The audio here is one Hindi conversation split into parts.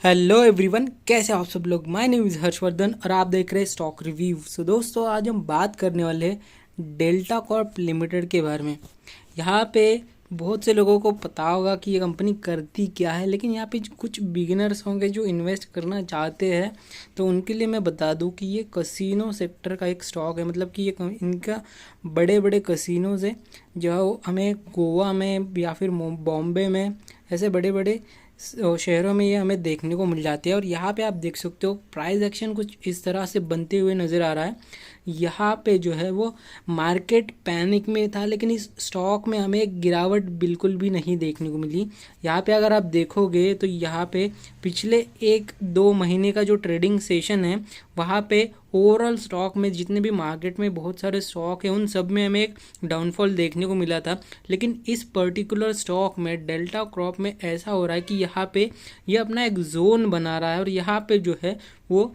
हेलो एवरीवन, कैसे आप सब लोग। माय नेम इज़ हर्षवर्धन और आप देख रहे हैं स्टॉक रिव्यू। सो दोस्तों, आज हम बात करने वाले हैं डेल्टा कॉर्प लिमिटेड के बारे में। यहाँ पे बहुत से लोगों को पता होगा कि ये कंपनी करती क्या है, लेकिन यहाँ पे कुछ बिगिनर्स होंगे जो इन्वेस्ट करना चाहते हैं, तो उनके लिए मैं बता दूं कि ये कसिनो सेक्टर का एक स्टॉक है। मतलब कि ये इनका बड़े बड़े कसिनोज है जो हमें गोवा में या फिर बॉम्बे में, ऐसे बड़े बड़े शहरों में ये हमें देखने को मिल जाती है। और यहाँ पे आप देख सकते हो प्राइस एक्शन कुछ इस तरह से बनते हुए नज़र आ रहा है। यहाँ पे जो है वो मार्केट पैनिक में था, लेकिन इस स्टॉक में हमें एक गिरावट बिल्कुल भी नहीं देखने को मिली। यहाँ पे अगर आप देखोगे तो यहाँ पे पिछले 1-2 महीने का जो ट्रेडिंग सेशन है, वहाँ पे ओवरऑल स्टॉक में जितने भी मार्केट में बहुत सारे स्टॉक हैं उन सब में हमें एक डाउनफॉल देखने को मिला था। लेकिन इस पर्टिकुलर स्टॉक में डेल्टा क्रॉप में ऐसा हो रहा है कि यहाँ पे ये अपना एक जोन बना रहा है और यहाँ पे जो है वो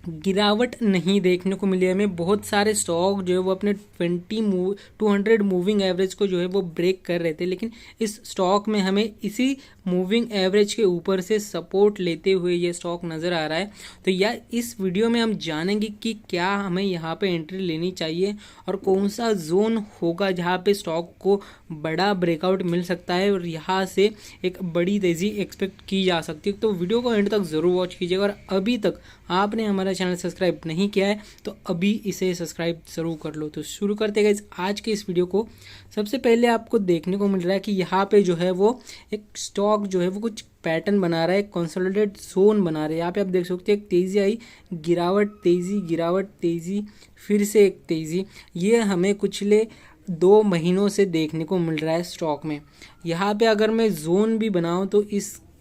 गिरावट नहीं देखने को मिली हमें। बहुत सारे स्टॉक जो है वो अपने 200 मूविंग एवरेज को जो है वो ब्रेक कर रहे थे, लेकिन इस स्टॉक में हमें इसी मूविंग एवरेज के ऊपर से सपोर्ट लेते हुए ये स्टॉक नज़र आ रहा है। तो यार इस वीडियो में हम जानेंगे कि क्या हमें यहाँ पे एंट्री लेनी चाहिए और कौन सा जोन होगा जहाँ पे स्टॉक को बड़ा ब्रेकआउट मिल सकता है और यहाँ से एक बड़ी तेज़ी एक्सपेक्ट की जा सकती है। तो वीडियो को एंड तक ज़रूर वॉच कीजिएगा और अभी तक आपने हमारा चैनल सब्सक्राइब नहीं किया है तो अभी इसे सब्सक्राइब ज़रूर कर लो। तो शुरू करते हैं आज के इस वीडियो को। सबसे पहले आपको देखने को मिल रहा है कि यहाँ पे जो है वो एक स्टॉक जो है वो कुछ पैटर्न बना रहा है, कंसोलिडेट जोन बना रहा है। यहाँ पे आप देख सकते हैं एक तेज़ी आई, गिरावट, तेज़ी, गिरावट, तेज़ी, फिर से एक तेज़ी। ये हमें पिछले 2 महीनों से देखने को मिल रहा है स्टॉक में। यहाँ पे अगर मैं जोन भी बनाऊँ तो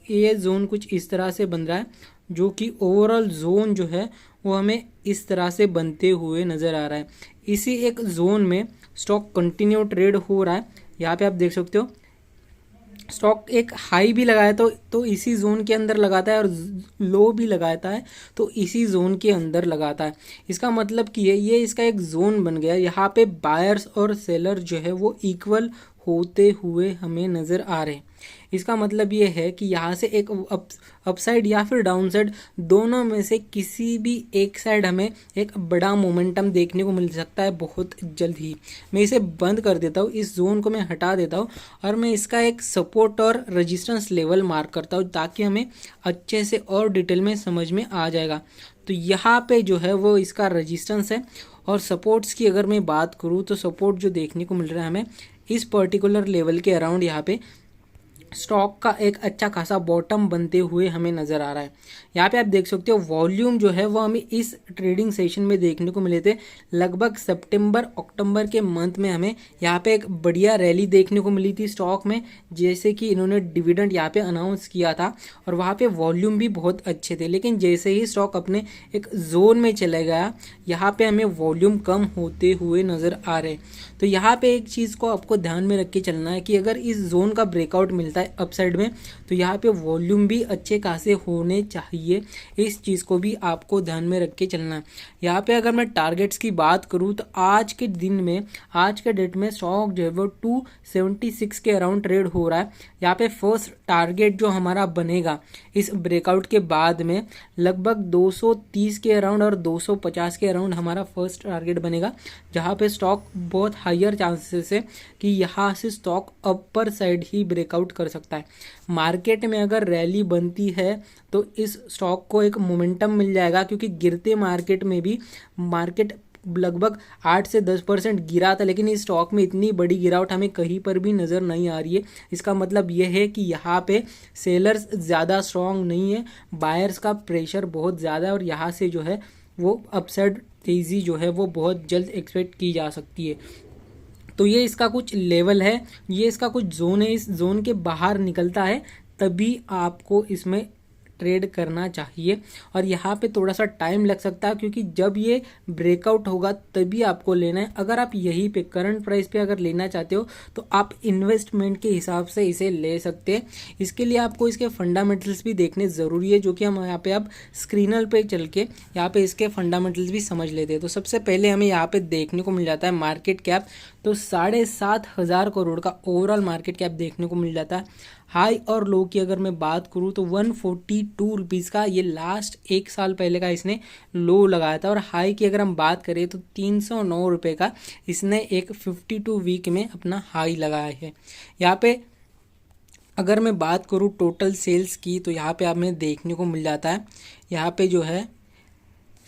ये जोन कुछ इस तरह से बन रहा है, जो कि ओवरऑल जोन जो है वो हमें इस तरह से बनते हुए नज़र आ रहा है। इसी एक जोन में स्टॉक कंटिन्यू ट्रेड हो रहा है। यहाँ पे आप देख सकते हो स्टॉक एक हाई भी लगाया तो इसी जोन के अंदर लगाता है और लो भी लगाता है तो इसी जोन के अंदर लगाता है। इसका मतलब कि ये इसका एक जोन बन गया। यहाँ पे बायर्स और सेलर जो है वो इक्वल होते हुए हमें नज़र आ रहे हैं। इसका मतलब ये है कि यहाँ से एक अपसाइड या फिर डाउन साइड, दोनों में से किसी भी एक साइड हमें एक बड़ा मोमेंटम देखने को मिल सकता है बहुत जल्द ही। मैं इसे बंद कर देता हूँ, इस जोन को मैं हटा देता हूँ और मैं इसका एक सपोर्ट और रेजिस्टेंस लेवल मार्क करता हूँ ताकि हमें अच्छे से और डिटेल में समझ में आ जाएगा। तो यहाँ पे जो है वो इसका रेजिस्टेंस है। और सपोर्ट्स की अगर मैं बात करूँ तो सपोर्ट जो देखने को मिल रहा है हमें इस पर्टिकुलर लेवल के अराउंड, यहाँ पे स्टॉक का एक अच्छा खासा बॉटम बनते हुए हमें नज़र आ रहा है। यहाँ पे आप देख सकते हो वॉल्यूम जो है वो हमें इस ट्रेडिंग सेशन में देखने को मिले थे। लगभग सितंबर अक्टूबर के मंथ में हमें यहाँ पे एक बढ़िया रैली देखने को मिली थी स्टॉक में, जैसे कि इन्होंने डिविडेंड यहाँ पे अनाउंस किया था और वहाँ पे वॉल्यूम भी बहुत अच्छे थे। लेकिन जैसे ही स्टॉक अपने एक जोन में चले गया, यहाँ पे हमें वॉल्यूम कम होते हुए नज़र आ रहे। तो यहाँ पे एक चीज़ को आपको ध्यान में रख के चलना है कि अगर इस जोन का ब्रेकआउट मिलता है अपसाइड में तो यहाँ पे वॉल्यूम भी अच्छे खासे होने चाहिए। इस चीज़ को भी आपको ध्यान में रख के चलना है। यहाँ पे अगर मैं टारगेट्स की बात करूँ तो आज के दिन में, आज के डेट में स्टॉक जो है वो 276 के अराउंड ट्रेड हो रहा है। यहाँ पे फर्स्ट टारगेट जो हमारा बनेगा इस ब्रेकआउट के बाद में लगभग 230 के अराउंड और 250 के अराउंड हमारा फर्स्ट टारगेट बनेगा, जहाँ पे स्टॉक बहुत हायर चांसेस है कि यहाँ से स्टॉक अपर साइड ही ब्रेकआउट कर सकता है। मार्केट में अगर रैली बनती है तो इस स्टॉक को एक मोमेंटम मिल जाएगा, क्योंकि गिरते मार्केट में भी मार्केट लगभग 8 से 10% गिरा था, लेकिन इस स्टॉक में इतनी बड़ी गिरावट हमें कहीं पर भी नज़र नहीं आ रही है। इसका मतलब यह है कि यहाँ पे सेलर्स ज़्यादा स्ट्रॉन्ग नहीं है, बायर्स का प्रेशर बहुत ज़्यादा है और यहाँ से जो है वो अपसाइड तेज़ी जो है वो बहुत जल्द एक्सपेक्ट की जा सकती है। तो ये इसका कुछ लेवल है, ये इसका कुछ जोन है। इस जोन के बाहर निकलता है तभी आपको इसमें ट्रेड करना चाहिए और यहाँ पे थोड़ा सा टाइम लग सकता है, क्योंकि जब ये ब्रेकआउट होगा तभी आपको लेना है। अगर आप यहीं पे करंट प्राइस पे अगर लेना चाहते हो तो आप इन्वेस्टमेंट के हिसाब से इसे ले सकते हैं। इसके लिए आपको इसके फंडामेंटल्स भी देखने ज़रूरी है, जो कि हम यहाँ पे अब स्क्रीनर पे चल के यहाँ पे इसके फंडामेंटल्स भी समझ लेते हैं। तो सबसे पहले हमें यहाँ पे देखने को मिल जाता है मार्केट कैप। तो 7,500 करोड़ का ओवरऑल मार्केट कैप देखने को मिल जाता है। हाई और लो की अगर मैं बात करूँ तो 142 रुपीज़ का ये लास्ट एक साल पहले का इसने लो लगाया था, और हाई की अगर हम बात करें तो 309 रुपये का इसने एक 52 वीक में अपना हाई लगाया है। यहाँ पे अगर मैं बात करूँ टोटल सेल्स की तो यहाँ पे हमें देखने को मिल जाता है, यहाँ पे जो है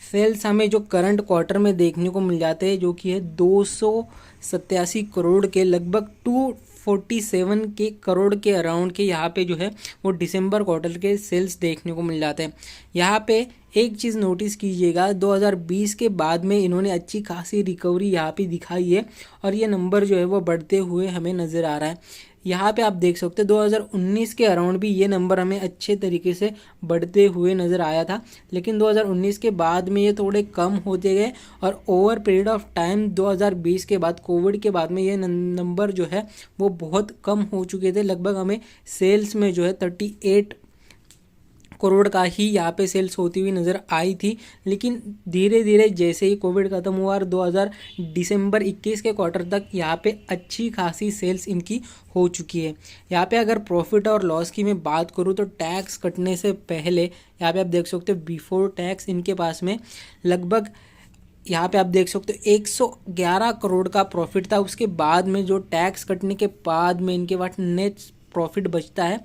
सेल्स हमें जो करंट क्वार्टर में देखने को मिल जाते हैं जो कि है 287 करोड़ के, लगभग 247 के करोड़ के अराउंड के यहाँ पे जो है वो दिसंबर क्वार्टर के सेल्स देखने को मिल जाते हैं। यहाँ पे एक चीज़ नोटिस कीजिएगा, 2020 के बाद में इन्होंने अच्छी खासी रिकवरी यहाँ पे दिखाई है और ये नंबर जो है वो बढ़ते हुए हमें नज़र आ रहा है। यहाँ पे आप देख सकते हैं 2019 के अराउंड भी ये नंबर हमें अच्छे तरीके से बढ़ते हुए नज़र आया था, लेकिन 2019 के बाद में ये थोड़े कम होते गए और ओवर पीरियड ऑफ टाइम 2020 के बाद कोविड के बाद में ये नंबर जो है वो बहुत कम हो चुके थे। लगभग हमें सेल्स में जो है 38 करोड़ का ही यहाँ पे सेल्स होती हुई नज़र आई थी, लेकिन धीरे धीरे जैसे ही कोविड ख़त्म हुआ और दिसंबर 21 के क्वार्टर तक यहाँ पे अच्छी खासी सेल्स इनकी हो चुकी है। यहाँ पे अगर प्रॉफिट और लॉस की मैं बात करूँ तो टैक्स कटने से पहले यहाँ पे आप देख सकते हो बिफोर टैक्स इनके पास में लगभग यहाँ पे आप देख सकते हो 111 करोड़ का प्रॉफिट था। उसके बाद में जो टैक्स कटने के बाद में इनके पास नेट प्रॉफिट बचता है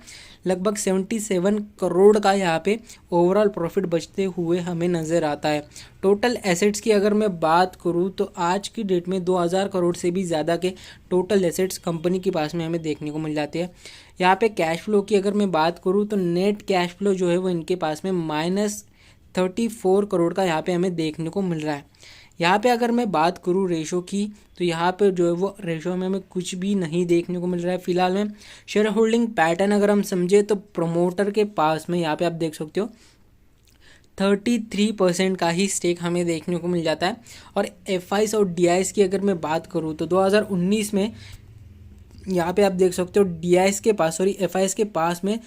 लगभग 77 करोड़ का, यहाँ पे ओवरऑल प्रॉफिट बचते हुए हमें नज़र आता है। टोटल एसेट्स की अगर मैं बात करूँ तो आज की डेट में 2000 करोड़ से भी ज़्यादा के टोटल एसेट्स कंपनी के पास में हमें देखने को मिल जाते हैं। यहाँ पे कैश फ्लो की अगर मैं बात करूँ तो नेट कैश फ्लो जो है वो इनके पास में -34 करोड़ का यहाँ पे हमें देखने को मिल रहा है। यहाँ पे अगर मैं बात करूँ रेशो की तो यहाँ पे जो है वो रेशो में हमें कुछ भी नहीं देखने को मिल रहा है फिलहाल में। शेयर होल्डिंग पैटर्न अगर हम समझे तो प्रमोटर के पास में यहाँ पे आप देख सकते हो 33% का ही स्टेक हमें देखने को मिल जाता है। और एफआईस और डीआईएस की अगर मैं बात करूँ तो 2019 में यहाँ पे आप देख सकते हो डीआईएस के पास एफआईएस के पास में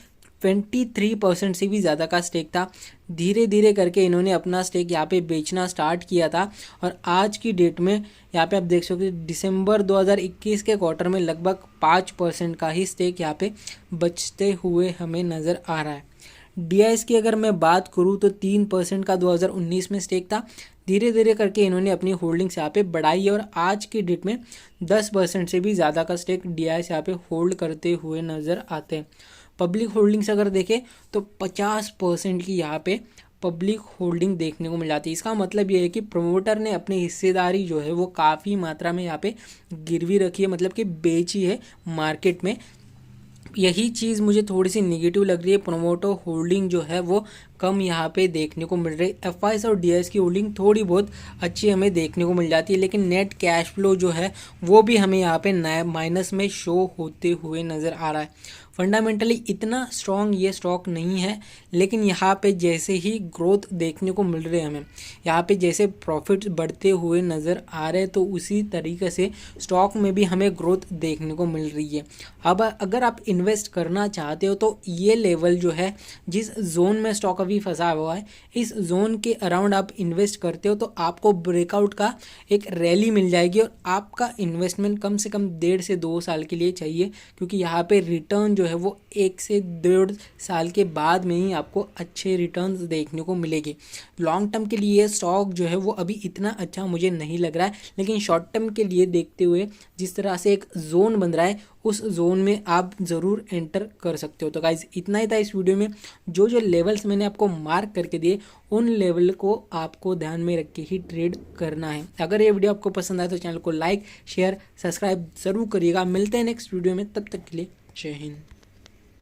23% से भी ज़्यादा का स्टेक था। धीरे धीरे करके इन्होंने अपना स्टेक यहाँ पे बेचना स्टार्ट किया था और आज की डेट में यहाँ पे आप देख सकते हो दिसंबर 2021 के क्वार्टर में लगभग 5% का ही स्टेक यहाँ पे बचते हुए हमें नज़र आ रहा है। डीआईएस की अगर मैं बात करूँ तो 3% का 2019 में स्टेक था। धीरे धीरे करके इन्होंने अपनी होल्डिंग्स यहाँ पे बढ़ाई है और आज की डेट में 10% से भी ज़्यादा का स्टेक डीआईएस यहाँ पे होल्ड करते हुए नज़र आते हैं। पब्लिक होल्डिंग्स अगर देखें तो 50% की यहाँ पे पब्लिक होल्डिंग देखने को मिल जाती है। इसका मतलब ये है कि प्रमोटर ने अपनी हिस्सेदारी जो है वो काफ़ी मात्रा में यहाँ पे गिरवी रखी है, मतलब कि बेची है मार्केट में। यही चीज़ मुझे थोड़ी सी निगेटिव लग रही है, प्रमोटर होल्डिंग जो है वो कम यहाँ पे देखने को मिल रही है। एफआईएस और डीआईएस की होल्डिंग थोड़ी बहुत अच्छी हमें देखने को मिल जाती है, लेकिन नेट कैश फ्लो जो है वो भी हमें यहाँ पे माइनस में शो होते हुए नज़र आ रहा है। फंडामेंटली इतना स्ट्रॉन्ग ये स्टॉक नहीं है, लेकिन यहाँ पे जैसे ही ग्रोथ देखने को मिल रही है हमें, यहाँ पे जैसे प्रॉफिट बढ़ते हुए नज़र आ रहे हैं तो उसी तरीके से स्टॉक में भी हमें ग्रोथ देखने को मिल रही है। अब अगर आप इन्वेस्ट करना चाहते हो तो ये लेवल जो है जिस जोन में स्टॉक अभी फंसा हुआ है, इस जोन के अराउंड आप इन्वेस्ट करते हो तो आपको ब्रेकआउट का एक रैली मिल जाएगी और आपका इन्वेस्टमेंट कम से कम 1.5 से 2 साल के लिए चाहिए, क्योंकि यहाँ पे रिटर्न जो है वो 1 से 1.5 साल के बाद में ही आपको अच्छे रिटर्न्स देखने को मिलेगी। लॉन्ग टर्म के लिए स्टॉक जो है वो अभी इतना अच्छा मुझे नहीं लग रहा है, लेकिन शॉर्ट टर्म के लिए देखते हुए जिस तरह से एक जोन बन रहा है उस जोन में आप ज़रूर एंटर कर सकते हो। तो गाइज इतना ही था इस वीडियो में। जो जो लेवल्स मैंने आपको मार्क करके दिए उन लेवल को आपको ध्यान में रख के ही ट्रेड करना है। अगर ये वीडियो आपको पसंद आए तो चैनल को लाइक शेयर सब्सक्राइब ज़रूर करिएगा। मिलते हैं नेक्स्ट वीडियो में, तब तक के लिए जय हिंद।